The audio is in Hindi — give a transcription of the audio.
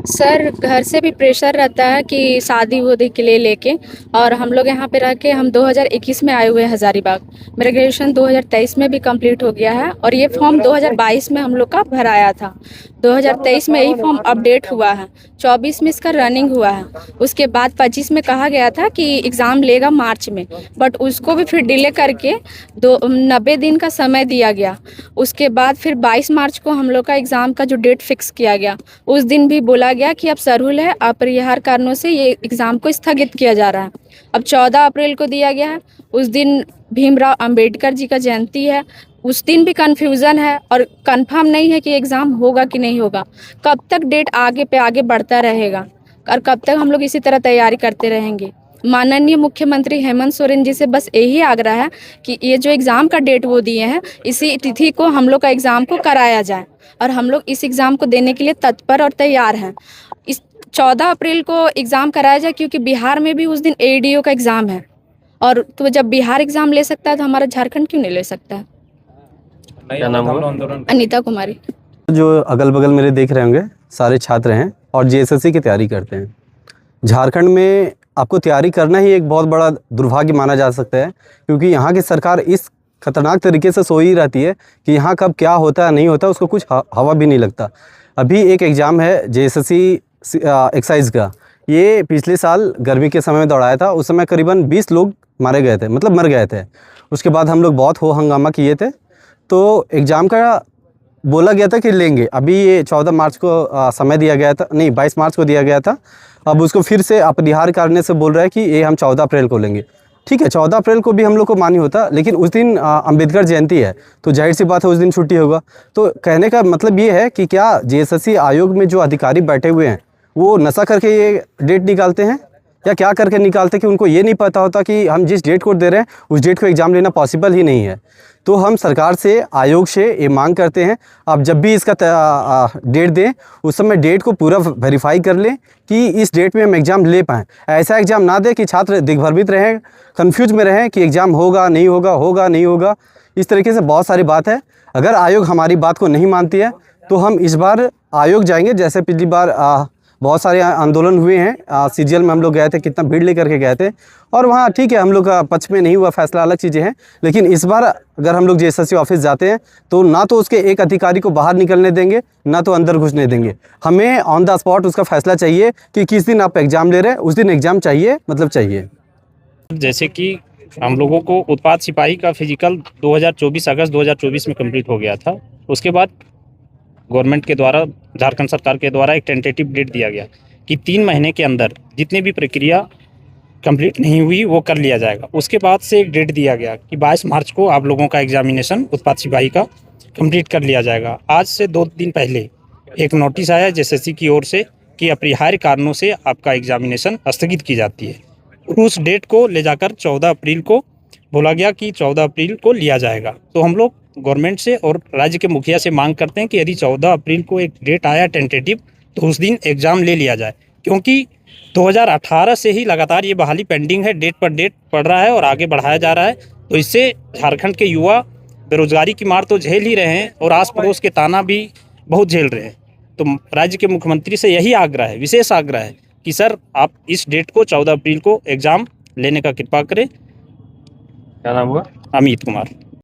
सर घर से भी प्रेशर रहता है कि शादी वादी के लिए लेके। और हम लोग यहाँ पे रह के हम 2021 में आए हुए हैं हज़ारीबाग। मेरा ग्रेजुएशन 2023 में भी कंप्लीट हो गया है और ये फॉर्म 2022 में हम लोग का भराया था। 2023 में यही फॉर्म अपडेट हुआ है। 24 में इसका रनिंग हुआ है। उसके बाद 25 में कहा गया था कि एग्ज़ाम लेगा मार्च में, बट उसको भी फिर डिले करके 90 दिन का समय दिया गया। उसके बाद फिर 22 मार्च को हम लोग का एग्ज़ाम का जो डेट फिक्स किया गया, उस दिन भी बोला गया कि अब सरहुल है, अपरिहार्य कारणों से ये एग्ज़ाम को स्थगित किया जा रहा है। अब 14 अप्रैल को दिया गया है। उस दिन भीमराव अंबेडकर जी का जयंती है। उस दिन भी कन्फ्यूज़न है और कंफर्म नहीं है कि एग्ज़ाम होगा कि नहीं होगा। कब तक डेट आगे पे आगे बढ़ता रहेगा और कब तक हम लोग इसी तरह तैयारी करते रहेंगे। माननीय मुख्यमंत्री हेमंत सोरेन जी से बस यही आग्रह है कि ये जो एग्ज़ाम का डेट वो दिए हैं, इसी तिथि को हम लोग का एग्ज़ाम को कराया जाए और हम लोग इस एग्ज़ाम को देने के लिए तत्पर और तैयार हैं। इस 14 अप्रैल को एग्ज़ाम कराया जाए, क्योंकि बिहार में भी उस दिन एडीओ का एग्ज़ाम है। और तो जब बिहार एग्ज़ाम ले सकता है तो हमारा झारखंड क्यों नहीं ले सकता है। क्या नाम हुआ? अनीता कुमारी। जो अगल बगल मेरे देख रहे होंगे सारे छात्र हैं और जेएसएससी की तैयारी करते हैं। झारखंड में आपको तैयारी करना ही एक बहुत बड़ा दुर्भाग्य माना जा सकता है, क्योंकि यहाँ की सरकार इस खतरनाक तरीके से सोई रहती है कि यहाँ कब क्या होता है नहीं होता उसको कुछ हवा भी नहीं लगता। अभी एक एग्ज़ाम है जेएसएससी एक्साइज का, ये पिछले साल गर्मी के समय में दौड़ाया था। उस समय करीबन 20 लोग मारे गए थे, मतलब मर गए थे। उसके बाद हम लोग बहुत हो हंगामा किए थे, तो एग्ज़ाम का बोला गया था कि लेंगे। अभी ये 14 मार्च को समय दिया गया था, नहीं 22 मार्च को दिया गया था। अब उसको फिर से अपरिहार्य कारण से बोल रहा है कि ये हम 14 अप्रैल को लेंगे। ठीक है, 14 अप्रैल को भी हम लोग को मान्य होता, लेकिन उस दिन अंबेडकर जयंती है, तो जाहिर सी बात है उस दिन छुट्टी होगा। तो कहने का मतलब ये है कि क्या जेएसएससी आयोग में जो अधिकारी बैठे हुए हैं वो नशा करके ये डेट निकालते हैं या क्या करके निकालते हैं कि उनको ये नहीं पता होता कि हम जिस डेट को दे रहे हैं उस डेट को एग्ज़ाम लेना पॉसिबल ही नहीं है। तो हम सरकार से, आयोग से ये मांग करते हैं, आप जब भी इसका डेट दें उस समय डेट को पूरा वेरीफाई कर लें कि इस डेट में हम एग्ज़ाम ले पाएँ। ऐसा एग्ज़ाम ना दें कि छात्र दिग्भ्रमित रहें, कन्फ्यूज में रहें कि एग्ज़ाम होगा नहीं होगा, होगा नहीं होगा। इस तरीके से बहुत सारी बात है। अगर आयोग हमारी बात को नहीं मानती है तो हम इस बार आयोग जाएंगे। जैसे पिछली बार बहुत सारे आंदोलन हुए हैं, सीजीएल में हम लोग गए थे, कितना भीड़ लेकर के गए थे, और वहाँ ठीक है हम लोग का पक्ष में नहीं हुआ फैसला, अलग चीज़ें हैं। लेकिन इस बार अगर हम लोग जेएसएससी ऑफिस जाते हैं तो ना तो उसके एक अधिकारी को बाहर निकलने देंगे, ना तो अंदर घुसने देंगे। हमें ऑन द स्पॉट उसका फैसला चाहिए कि किस दिन आप एग्ज़ाम ले रहे हैं, उस दिन एग्ज़ाम चाहिए, मतलब चाहिए। जैसे कि हम लोगों को उत्पाद सिपाही का फिजिकल 2024 अगस्त 2024 में कंप्लीट हो गया था। उसके बाद गवर्नमेंट के द्वारा, झारखंड सरकार के द्वारा एक टेंटेटिव डेट दिया गया कि 3 महीने के अंदर जितने भी प्रक्रिया कंप्लीट नहीं हुई वो कर लिया जाएगा। उसके बाद से एक डेट दिया गया कि 22 मार्च को आप लोगों का एग्जामिनेशन उत्पाद सिपाही का कंप्लीट कर लिया जाएगा। आज से 2 दिन पहले एक नोटिस आया जेएसएससी की ओर से कि अपरिहार्य कारणों से आपका एग्जामिनेशन स्थगित की जाती है। उस डेट को ले जाकर 14 अप्रैल को बोला गया कि 14 अप्रैल को लिया जाएगा। तो हम लोग गवर्नमेंट से और राज्य के मुखिया से मांग करते हैं कि यदि 14 अप्रैल को एक डेट आया टेंटेटिव, तो उस दिन एग्ज़ाम ले लिया जाए, क्योंकि 2018 से ही लगातार ये बहाली पेंडिंग है, डेट पर डेट पड़ रहा है और आगे बढ़ाया जा रहा है। तो इससे झारखंड के युवा बेरोजगारी की मार तो झेल ही रहे हैं और आस पड़ोस के ताना भी बहुत झेल रहे हैं। तो राज्य के मुख्यमंत्री से यही आग्रह है, विशेष आग्रह है कि सर आप इस डेट को 14 अप्रैल को एग्ज़ाम लेने का कृपा करें। क्या नाम हुआ? अमित कुमार।